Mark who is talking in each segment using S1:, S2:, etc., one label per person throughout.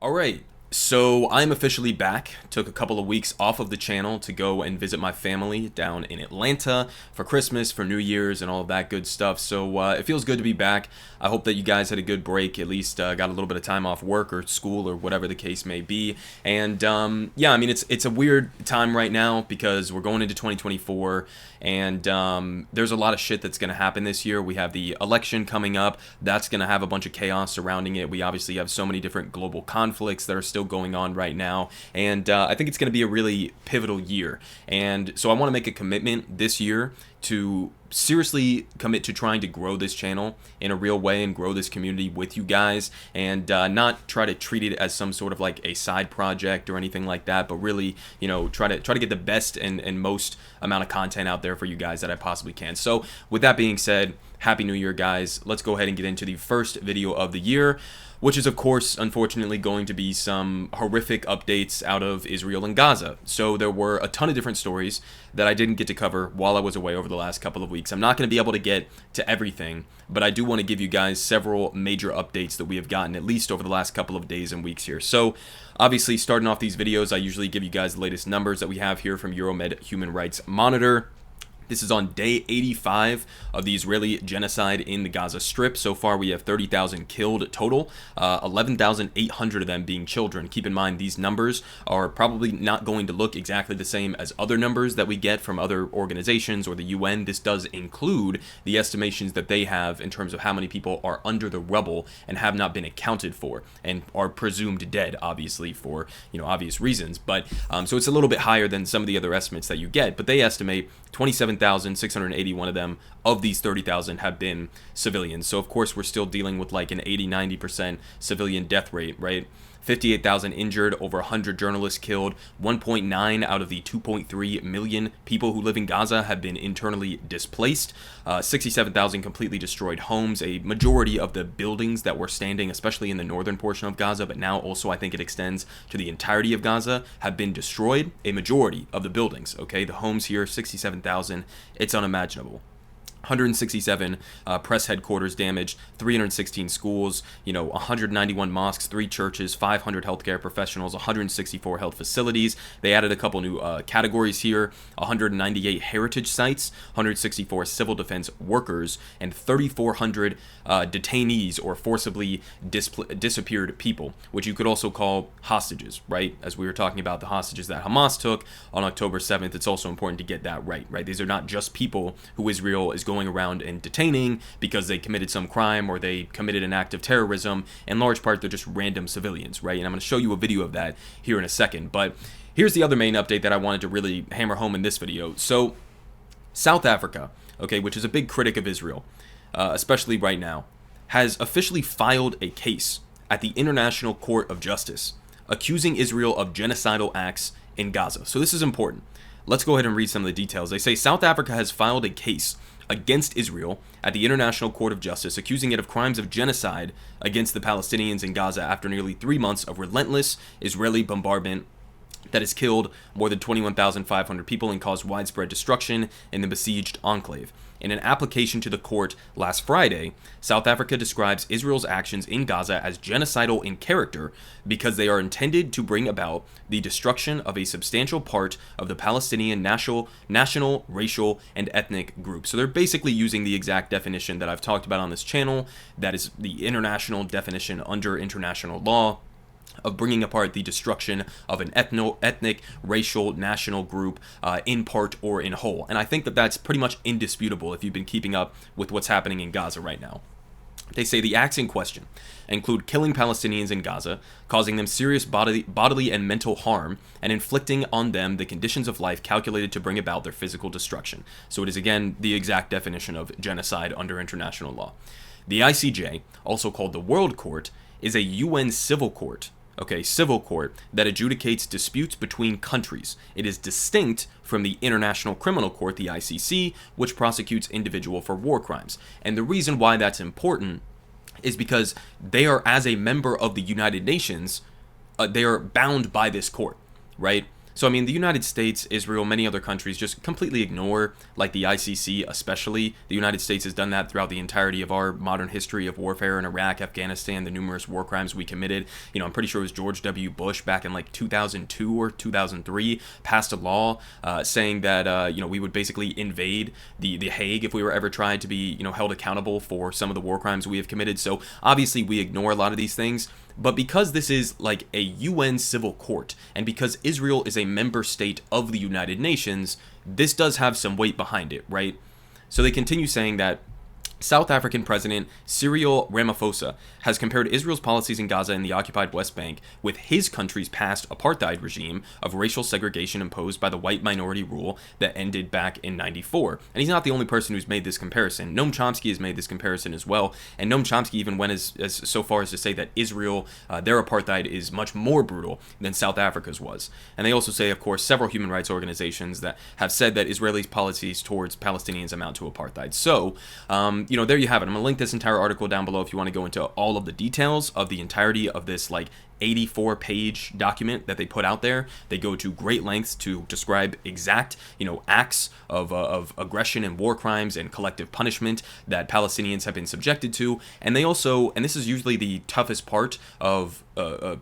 S1: All right, so I'm officially back. Took a couple of weeks off of the channel to go and visit my family down in Atlanta for Christmas, for New Year's, and all of that good stuff. So it feels good to be back. I hope that you guys had a good break, at least got a little bit of time off work or school or whatever the case may be. And yeah, I mean, it's a weird time right now because we're going into 2024, and there's a lot of shit that's going to happen this year. We have the election coming up. That's going to have a bunch of chaos surrounding it. We obviously have so many different global conflicts that are still going on right now, and I think it's going to be a really pivotal year. And so I want to make a commitment this year to seriously commit to trying to grow this channel in a real way and grow this community with you guys, and not try to treat it as some sort of like a side project or anything like that, but really, you know, try to get the best and most amount of content out there for you guys that I possibly can. So with that being said, Happy New Year, guys. Let's go ahead and get into the first video of the year, which is, of course, unfortunately going to be some horrific updates out of Israel and Gaza. So there were a ton of different stories that I didn't get to cover while I was away over the last couple of weeks. I'm not going to be able to get to everything, but I do want to give you guys several major updates that we have gotten, at least over the last couple of days and weeks here. So obviously, starting off these videos, I usually give you guys the latest numbers that we have here from Euromed Human Rights Monitor. This is on day 85 of the Israeli genocide in the Gaza Strip. So far, we have 30,000 killed total, 11,800 of them being children. Keep in mind, these numbers are probably not going to look exactly the same as other numbers that we get from other organizations or the UN. This does include the estimations that they have in terms of how many people are under the rubble and have not been accounted for and are presumed dead, obviously, for, you know, obvious reasons. But so it's a little bit higher than some of the other estimates that you get, but they estimate 27,681 of them of these 30,000 have been civilians. So of course we're still dealing with like an 80-90% civilian death rate, right? 58,000 injured, over 100 journalists killed, 1.9 out of the 2.3 million people who live in Gaza have been internally displaced, 67,000 completely destroyed homes, a majority of the buildings that were standing, especially in the northern portion of Gaza, but now also I think it extends to the entirety of Gaza, have been destroyed, a majority of the buildings, okay? The homes here, 67,000, it's unimaginable. 167 press headquarters damaged, 316 schools, 191 mosques, 3 churches, 500 healthcare professionals, 164 health facilities. They added a couple new categories here, 198 heritage sites, 164 civil defense workers, and 3,400 detainees or forcibly disappeared people, which you could also call hostages, right? As we were talking about the hostages that Hamas took on October 7th, it's also important to get that right? These are not just people who Israel is going around and detaining because they committed some crime or they committed an act of terrorism. In large part, they're just random civilians, right? And I'm going to show you a video of that here in a second. But here's the other main update that I wanted to really hammer home in this video. So South Africa, okay, which is a big critic of Israel, especially right now, has officially filed a case at the International Court of Justice accusing Israel of genocidal acts in Gaza. So this is important. Let's go ahead and read some of the details. They say South Africa has filed a case against Israel at the International Court of Justice, accusing it of crimes of genocide against the Palestinians in Gaza after nearly 3 months of relentless Israeli bombardment that has killed more than 21,500 people and caused widespread destruction in the besieged enclave. In an application to the court last Friday, South Africa describes Israel's actions in Gaza as genocidal in character because they are intended to bring about the destruction of a substantial part of the Palestinian national, racial, and ethnic group. So they're basically using the exact definition that I've talked about on this channel, that is the international definition under international law, of bringing apart the destruction of an ethnic, racial, national group in part or in whole. And I think that that's pretty much indisputable if you've been keeping up with what's happening in Gaza right now. They say the acts in question include killing Palestinians in Gaza, causing them serious bodily and mental harm, and inflicting on them the conditions of life calculated to bring about their physical destruction. So it is, again, the exact definition of genocide under international law. The ICJ, also called the World Court, is a UN civil court, civil court that adjudicates disputes between countries. It is distinct from the International Criminal Court, the ICC, which prosecutes individuals for war crimes. And the reason why that's important is because they are, as a member of the United Nations, they are bound by this court, right? So, I mean, the United States, Israel, many other countries just completely ignore, like the ICC especially. The United States has done that throughout the entirety of our modern history of warfare in Iraq, Afghanistan, the numerous war crimes we committed. You know, I'm pretty sure it was George W. Bush back in like 2002 or 2003 passed a law saying that, you know, we would basically invade the Hague if we were ever tried to be, you know, held accountable for some of the war crimes we have committed. So, obviously, we ignore a lot of these things. But because this is like a UN civil court, and because Israel is a member state of the United Nations, this does have some weight behind it, right? So they continue saying that South African President Cyril Ramaphosa has compared Israel's policies in Gaza and the occupied West Bank with his country's past apartheid regime of racial segregation imposed by the white minority rule that ended back in '94. And he's not the only person who's made this comparison. Noam Chomsky has made this comparison as well, and Noam Chomsky even went as so far as to say that Israel, their apartheid is much more brutal than South Africa's was. And they also say, of course, several human rights organizations that have said that Israelis' policies towards Palestinians amount to apartheid. So, you know, there you have it. I'm going to link this entire article down below if you want to go into all of the details of the entirety of this, like, 84-page document that they put out there. They go to great lengths to describe exact, you know, acts of aggression and war crimes and collective punishment that Palestinians have been subjected to. And they also, and this is usually the toughest part of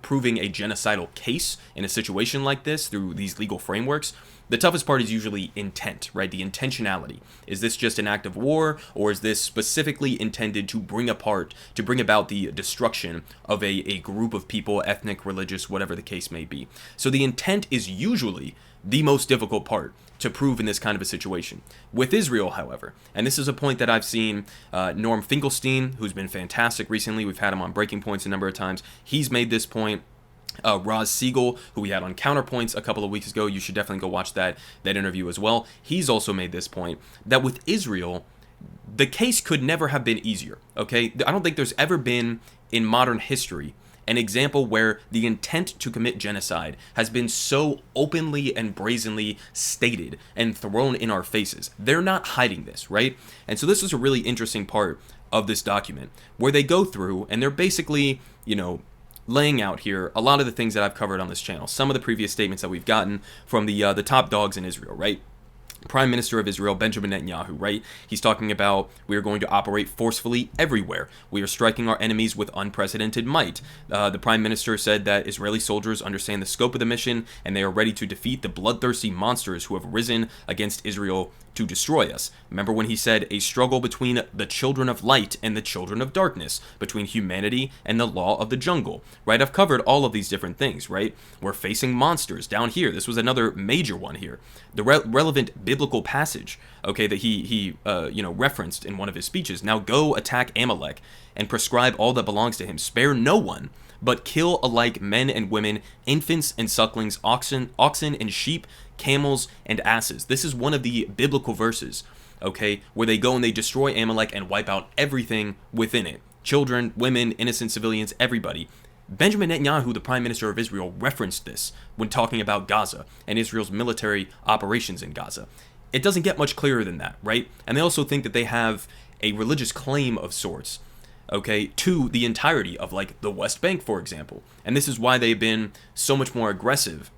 S1: proving a genocidal case in a situation like this through these legal frameworks, the toughest part is usually intent, right? The intentionality. Is this just an act of war, or is this specifically intended to bring about the destruction of a group of people, ethnic, religious, whatever the case may be? So the intent is usually the most difficult part to prove in this kind of a situation. With Israel, however, and this is a point that I've seen Norm Finkelstein, who's been fantastic recently, we've had him on Breaking Points a number of times, he's made this point. Roz Siegel, who we had on Counterpoints a couple of weeks ago, you should definitely go watch that interview as well. He's also made this point that with Israel, the case could never have been easier, okay? I don't think there's ever been in modern history an example where the intent to commit genocide has been so openly and brazenly stated and thrown in our faces. They're not hiding this, right? And so this is a really interesting part of this document where they go through and they're basically, you know, laying out here a lot of the things that I've covered on this channel, some of the previous statements that we've gotten from the top dogs in Israel, right? Prime Minister of Israel, Benjamin Netanyahu, right? He's talking about we are going to operate forcefully everywhere. We are striking our enemies with unprecedented might. The Prime Minister said that Israeli soldiers understand the scope of the mission and they are ready to defeat the bloodthirsty monsters who have risen against Israel to destroy us. Remember when he said a struggle between the children of light and the children of darkness, between humanity and the law of the jungle, right? I've covered all of these different things, right? We're facing monsters down here. This was another major one here. The relevant biblical passage, okay, that he referenced in one of his speeches. Now go attack Amalek and prescribe all that belongs to him. Spare no one, but kill alike men and women, infants and sucklings, oxen and sheep, camels and asses. This is one of the biblical verses, okay, where they go and they destroy Amalek and wipe out everything within it. Children, women, innocent civilians, everybody. Benjamin Netanyahu, the Prime Minister of Israel, referenced this when talking about Gaza and Israel's military operations in Gaza. It doesn't get much clearer than that, right? And they also think that they have a religious claim of sorts, okay, to the entirety of, like, the West Bank, for example. And this is why they've been so much more aggressive,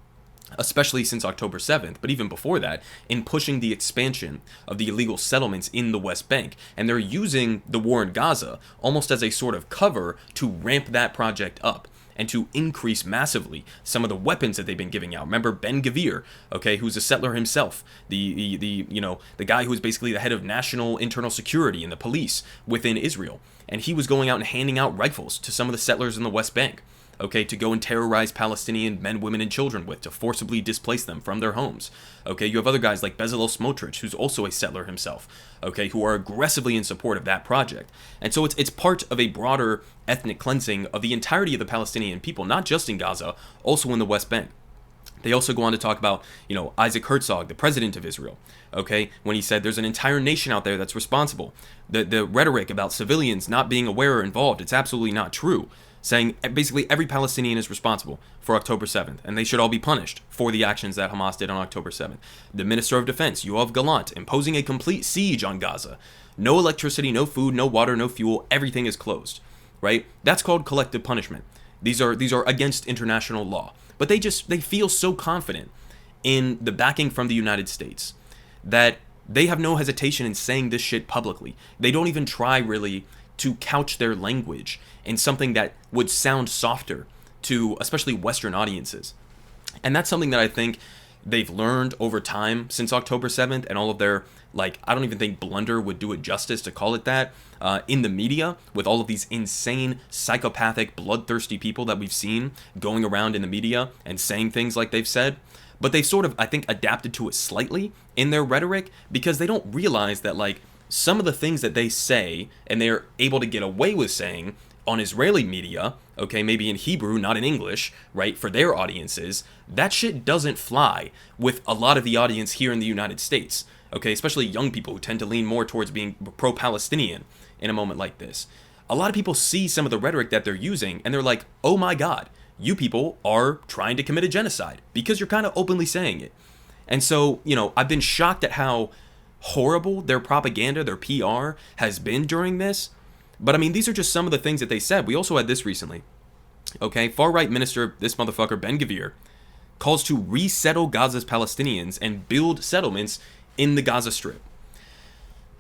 S1: especially since October 7th, but even before that, in pushing the expansion of the illegal settlements in the West Bank. And they're using the war in Gaza almost as a sort of cover to ramp that project up and to increase massively some of the weapons that they've been giving out. Remember Ben Gvir, okay, who's a settler himself, the guy who was basically the head of national internal security and the police within Israel. And he was going out and handing out rifles to some of the settlers in the West Bank, okay, to go and terrorize Palestinian men, women, and children with, to forcibly displace them from their homes. Okay, you have other guys like Bezalel Smotrich, who's also a settler himself, okay, who are aggressively in support of that project. And so it's part of a broader ethnic cleansing of the entirety of the Palestinian people, not just in Gaza, also in the West Bank. They also go on to talk about, Isaac Herzog, the president of Israel, okay, when he said there's an entire nation out there that's responsible. The rhetoric about civilians not being aware or involved, it's absolutely not true. Saying basically every Palestinian is responsible for October 7th, and they should all be punished for the actions that Hamas did on October 7th. The Minister of Defense, Yoav Gallant, imposing a complete siege on Gaza. No electricity, no food, no water, no fuel, everything is closed, right? That's called collective punishment. These are against international law. But they feel so confident in the backing from the United States, that they have no hesitation in saying this shit publicly. They don't even try really to couch their language in something that would sound softer to especially Western audiences. And that's something that I think they've learned over time since October 7th, and all of their, like, I don't even think blunder would do it justice to call it that, in the media, with all of these insane, psychopathic, bloodthirsty people that we've seen going around in the media and saying things like they've said. But they've sort of, I think, adapted to it slightly in their rhetoric, because they don't realize that, like, some of the things that they say and they're able to get away with saying on Israeli media, okay, maybe in Hebrew, not in English, right, for their audiences, that shit doesn't fly with a lot of the audience here in the United States, okay, especially young people who tend to lean more towards being pro-Palestinian in a moment like this. A lot of people see some of the rhetoric that they're using, and they're like, oh my God, you people are trying to commit a genocide, because you're kind of openly saying it. And so, you know, I've been shocked at how horrible their propaganda, their PR has been during this. But I mean, these are just some of the things that they said. We also had this recently. Okay, far-right minister, this motherfucker, Ben-Gvir, calls to resettle Gaza's Palestinians and build settlements in the Gaza Strip.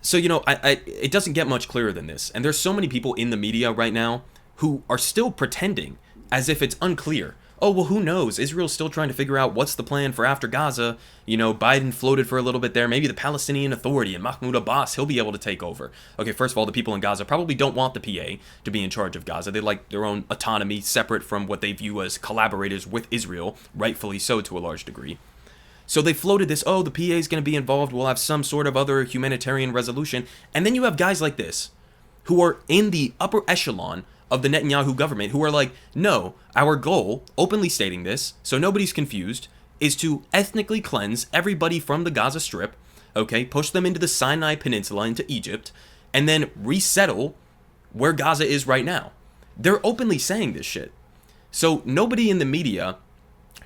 S1: So, you know, it doesn't get much clearer than this. And there's so many people in the media right now who are still pretending as if it's unclear. Oh, well, who knows? Israel's still trying to figure out what's the plan for after Gaza. You know, Biden floated for a little bit there. Maybe the Palestinian Authority and Mahmoud Abbas, he'll be able to take over. Okay, first of all, the people in Gaza probably don't want the PA to be in charge of Gaza. They like their own autonomy, separate from what they view as collaborators with Israel, rightfully so to a large degree. So they floated this, oh, the PA is going to be involved, we'll have some sort of other humanitarian resolution. And then you have guys like this, who are in the upper echelon of the Netanyahu government, who are like, no, our goal, openly stating this, so nobody's confused, is to ethnically cleanse everybody from the Gaza Strip, okay, push them into the Sinai Peninsula, into Egypt, and then resettle where Gaza is right now. They're openly saying this shit. So nobody in the media,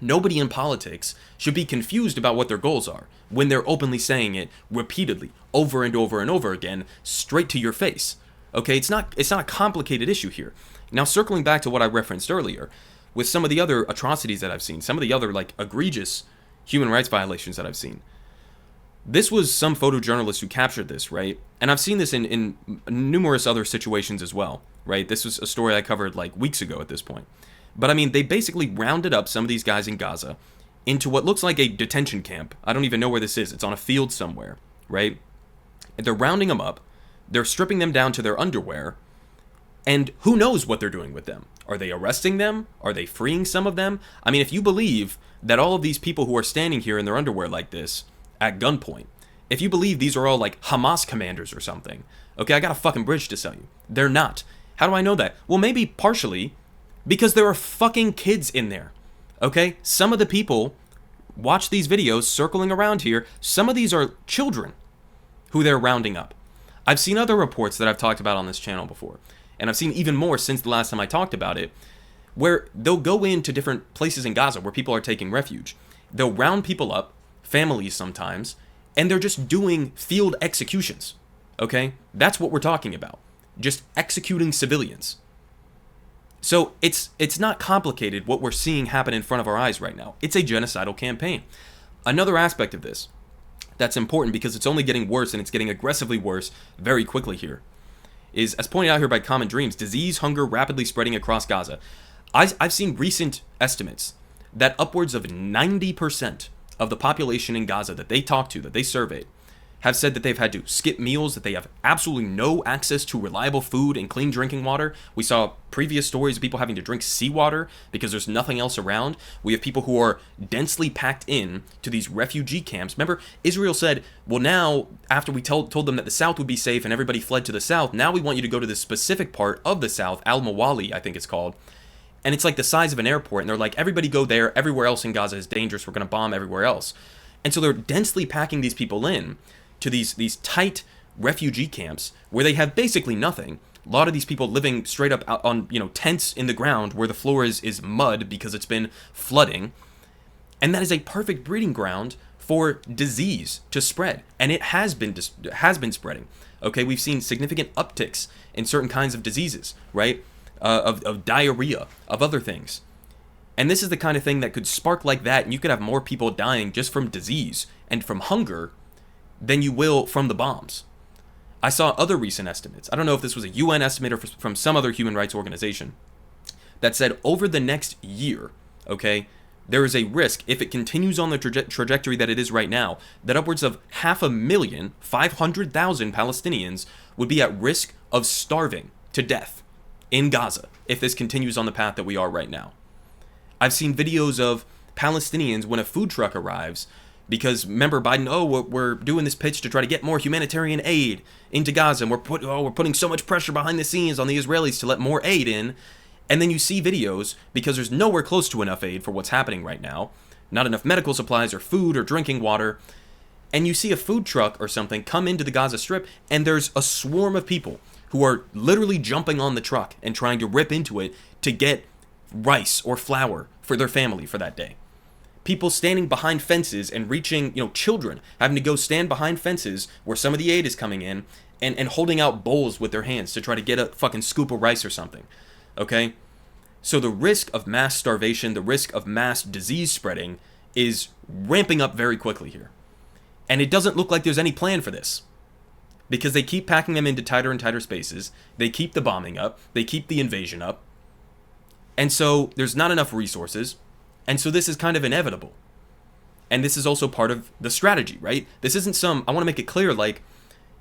S1: nobody in politics should be confused about what their goals are when they're openly saying it repeatedly, over and over and over again, straight to your face. Okay, it's not a complicated issue here. Now, circling back to what I referenced earlier, with some of the other atrocities that I've seen, some of the other, like, egregious human rights violations that I've seen. This was some photojournalist who captured this, right? And I've seen this in numerous other situations as well, right? This was a story I covered, like, weeks ago at this point. But, I mean, they basically rounded up some of these guys in Gaza into what looks like a detention camp. I don't even know where this is. It's on a field somewhere, right? And they're rounding them up. They're stripping them down to their underwear, and who knows what they're doing with them? Are they arresting them? Are they freeing some of them? I mean, if you believe that all of these people who are standing here in their underwear like this, at gunpoint, if you believe these are all like Hamas commanders or something, okay, I got a fucking bridge to sell you. They're not. How do I know that? Well, maybe partially because there are fucking kids in there, okay? Some of the people, watch these videos circling around here, some of these are children who they're rounding up. I've seen other reports that I've talked about on this channel before, and I've seen even more since the last time I talked about it, where they'll go into different places in Gaza where people are taking refuge. They'll round people up, families sometimes, and they're just doing field executions, okay? That's what we're talking about, just executing civilians. So it's not complicated what we're seeing happen in front of our eyes right now. It's a genocidal campaign. Another aspect of this that's important, because it's only getting worse, and it's getting aggressively worse very quickly here, is, as pointed out here by Common Dreams, disease, hunger rapidly spreading across Gaza. I've seen recent estimates that upwards of 90% of the population in Gaza that they talked to, that they surveyed, have said that they've had to skip meals, that they have absolutely no access to reliable food and clean drinking water. We saw previous stories of people having to drink seawater because there's nothing else around. We have people who are densely packed in to these refugee camps. Remember, Israel said, well, now, after we told them that the south would be safe and everybody fled to the south, now we want you to go to this specific part of the south, Al-Mawali, I think it's called. And it's like the size of an airport. And they're like, everybody go there. Everywhere else in Gaza is dangerous. We're going to bomb everywhere else. And so they're densely packing these people in to these tight refugee camps where they have basically nothing. A lot of these people living straight up out on, tents in the ground where the floor is mud because it's been flooding. And that is a perfect breeding ground for disease to spread. And it has been spreading. Okay, we've seen significant upticks in certain kinds of diseases, right? Of diarrhea, of other things. And this is the kind of thing that could spark like that, and you could have more people dying just from disease and from hunger than you will from the bombs. I saw other recent estimates. I don't know if this was a UN estimate or from some other human rights organization that said over the next year, okay, there is a risk, if it continues on the trajectory that it is right now, that upwards of 500,000 Palestinians would be at risk of starving to death in Gaza if this continues on the path that we are right now. I've seen videos of Palestinians when a food truck arrives, because remember Biden, we're doing this pitch to try to get more humanitarian aid into Gaza, and we're putting so much pressure behind the scenes on the Israelis to let more aid in. And then you see videos, because there's nowhere close to enough aid for what's happening right now, not enough medical supplies or food or drinking water, and you see a food truck or something come into the Gaza Strip, and there's a swarm of people who are literally jumping on the truck and trying to rip into it to get rice or flour for their family for that day. People standing behind fences and reaching, children having to go stand behind fences where some of the aid is coming in and holding out bowls with their hands to try to get a fucking scoop of rice or something. Okay? So the risk of mass starvation, the risk of mass disease spreading is ramping up very quickly here. And it doesn't look like there's any plan for this, because they keep packing them into tighter and tighter spaces. They keep the bombing up. They keep the invasion up. And so there's not enough resources. And so this is kind of inevitable. And this is also part of the strategy, right? This isn't I want to make it clear,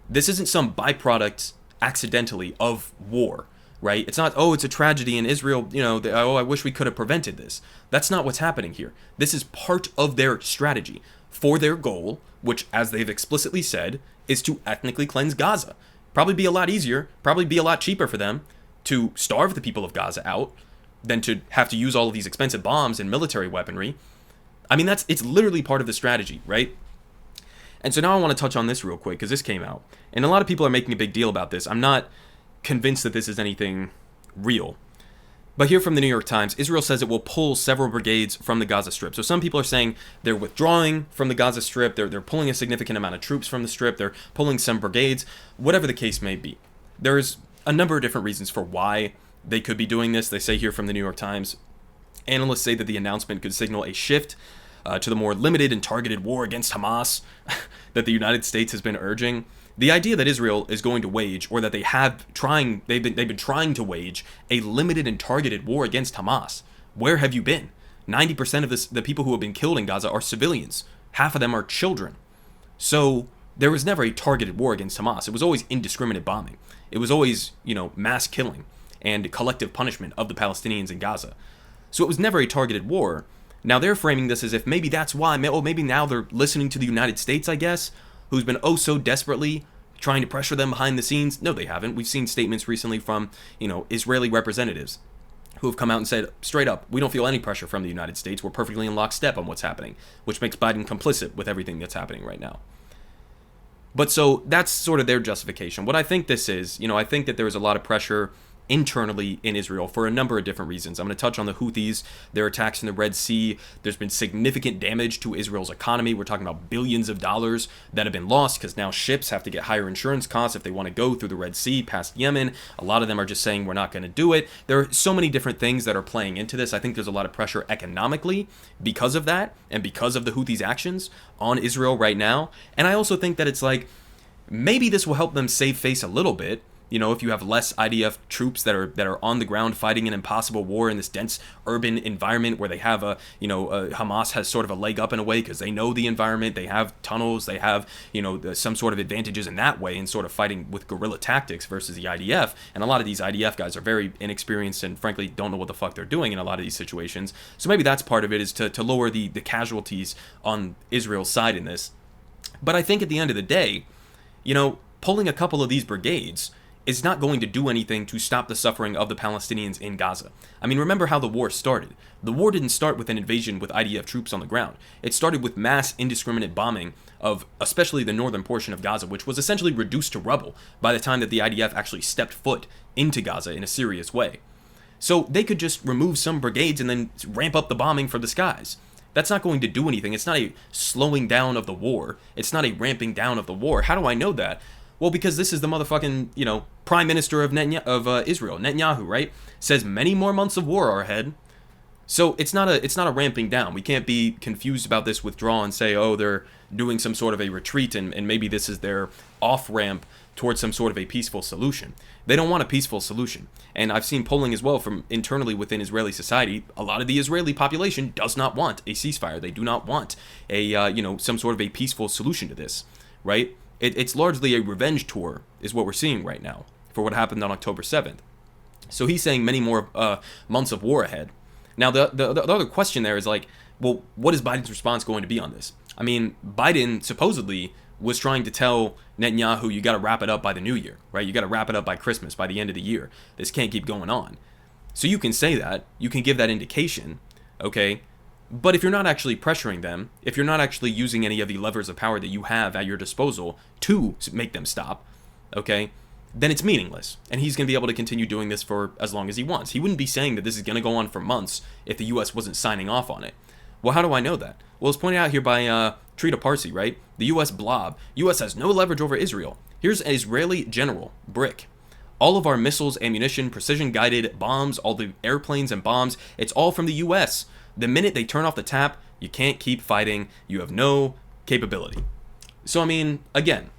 S1: this isn't some byproduct accidentally of war, right? It's not, it's a tragedy in Israel, I wish we could have prevented this. That's not what's happening here. This is part of their strategy for their goal, which, as they've explicitly said, is to ethnically cleanse Gaza. Probably be a lot easier, probably be a lot cheaper for them to starve the people of Gaza out than to have to use all of these expensive bombs and military weaponry. I mean, it's literally part of the strategy, right? And so now I want to touch on this real quick, because this came out, and a lot of people are making a big deal about this. I'm not convinced that this is anything real. But here from the New York Times, Israel says it will pull several brigades from the Gaza Strip. So some people are saying they're withdrawing from the Gaza Strip, they're pulling a significant amount of troops from the Strip, they're pulling some brigades, whatever the case may be. There's a number of different reasons for why they could be doing this. They say here from the New York Times, analysts say that the announcement could signal a shift to the more limited and targeted war against Hamas that the United States has been urging. The idea that Israel is going to wage, or that they've been trying to wage a limited and targeted war against Hamas. Where have you been? 90% of the people who have been killed in Gaza are civilians. Half of them are children. So there was never a targeted war against Hamas. It was always indiscriminate bombing. It was always, mass killing and collective punishment of the Palestinians in Gaza. So it was never a targeted war. Now they're framing this as if maybe that's why, maybe now they're listening to the United States, I guess, who's been so desperately trying to pressure them behind the scenes. No, they haven't. We've seen statements recently from, Israeli representatives who have come out and said straight up, we don't feel any pressure from the United States. We're perfectly in lockstep on what's happening, which makes Biden complicit with everything that's happening right now. But so that's sort of their justification. What I think this is, I think that there is a lot of pressure internally in Israel for a number of different reasons. I'm going to touch on the Houthis, their attacks in the Red Sea. There's been significant damage to Israel's economy. We're talking about billions of dollars that have been lost because now ships have to get higher insurance costs if they want to go through the Red Sea past Yemen. A lot of them are just saying we're not going to do it. There are so many different things that are playing into this. I think there's a lot of pressure economically because of that and because of the Houthis' actions on Israel right now. And I also think that it's maybe this will help them save face a little bit. If you have less IDF troops that are on the ground fighting an impossible war in this dense urban environment where they have Hamas has sort of a leg up in a way because they know the environment, they have tunnels, they have, some sort of advantages in that way in sort of fighting with guerrilla tactics versus the IDF. And a lot of these IDF guys are very inexperienced and frankly don't know what the fuck they're doing in a lot of these situations. So maybe that's part of it, is to lower the casualties on Israel's side in this. But I think at the end of the day, pulling a couple of these brigades is not going to do anything to stop the suffering of the Palestinians in Gaza. I mean, remember how the war started. The war didn't start with an invasion with IDF troops on the ground. It started with mass indiscriminate bombing of especially the northern portion of Gaza, which was essentially reduced to rubble by the time that the IDF actually stepped foot into Gaza in a serious way. So they could just remove some brigades and then ramp up the bombing for the skies. That's not going to do anything. It's not a slowing down of the war. It's not a ramping down of the war. How do I know that? Well, because this is the motherfucking, Prime Minister of Israel, Netanyahu, right? Says many more months of war are ahead. So it's not a ramping down. We can't be confused about this withdrawal and say, oh, they're doing some sort of a retreat and maybe this is their off ramp towards some sort of a peaceful solution. They don't want a peaceful solution. And I've seen polling as well from internally within Israeli society. A lot of the Israeli population does not want a ceasefire. They do not want a some sort of a peaceful solution to this, right? It's largely a revenge tour is what we're seeing right now for what happened on October 7th. So he's saying many more months of war ahead. Now, the other question there is like, well, what is Biden's response going to be on this? I mean, Biden supposedly was trying to tell Netanyahu, you got to wrap it up by the new year, right? You got to wrap it up by Christmas, by the end of the year. This can't keep going on. So you can say that, you can give that indication, okay? But if you're not actually pressuring them, if you're not actually using any of the levers of power that you have at your disposal to make them stop, okay, then it's meaningless. And he's going to be able to continue doing this for as long as he wants. He wouldn't be saying that this is going to go on for months if the U.S. wasn't signing off on it. Well, how do I know that? Well, it's pointed out here by Trita Parsi, right? The U.S. blob. U.S. has no leverage over Israel. Here's an Israeli general, Brick. All of our missiles, ammunition, precision-guided bombs, all the airplanes and bombs, it's all from the U.S. The minute they turn off the tap, you can't keep fighting. You have no capability. So, I mean, again,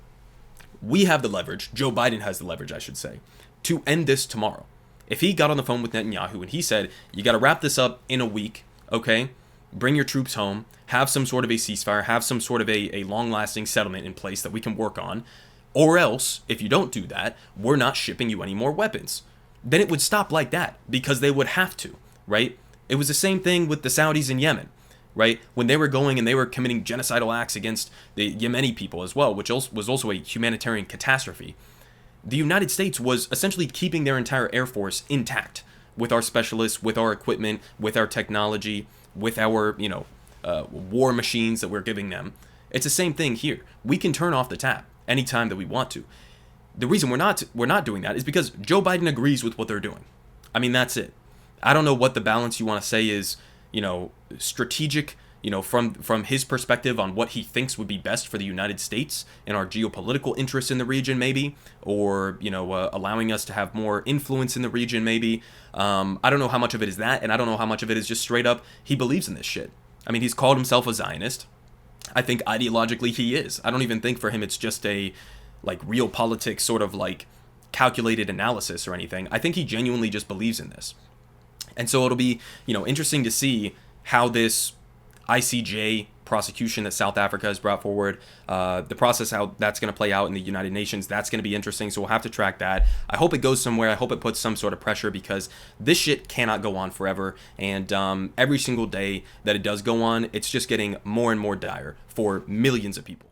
S1: we have the leverage, Joe Biden has the leverage, I should say, to end this tomorrow. If he got on the phone with Netanyahu and he said, you got to wrap this up in a week, okay? Bring your troops home, have some sort of a ceasefire, have some sort of a long-lasting settlement in place that we can work on, or else, if you don't do that, we're not shipping you any more weapons. Then it would stop like that, because they would have to, right? It was the same thing with the Saudis in Yemen, right? When they were going and they were committing genocidal acts against the Yemeni people as well, which was also a humanitarian catastrophe. The United States was essentially keeping their entire Air Force intact with our specialists, with our equipment, with our technology, with our, war machines that we're giving them. It's the same thing here. We can turn off the tap anytime that we want to. The reason we're not doing that is because Joe Biden agrees with what they're doing. I mean, that's it. I don't know what the balance you want to say is, strategic, from his perspective on what he thinks would be best for the United States and our geopolitical interests in the region, maybe, or, allowing us to have more influence in the region, maybe. I don't know how much of it is that, and I don't know how much of it is just straight up he believes in this shit. I mean, he's called himself a Zionist. I think ideologically he is. I don't even think for him it's just a, real politics sort of, calculated analysis or anything. I think he genuinely just believes in this. And so it'll be, interesting to see how this ICJ prosecution that South Africa has brought forward, the process, how that's going to play out in the United Nations, that's going to be interesting. So we'll have to track that. I hope it goes somewhere. I hope it puts some sort of pressure, because this shit cannot go on forever. And every single day that it does go on, it's just getting more and more dire for millions of people.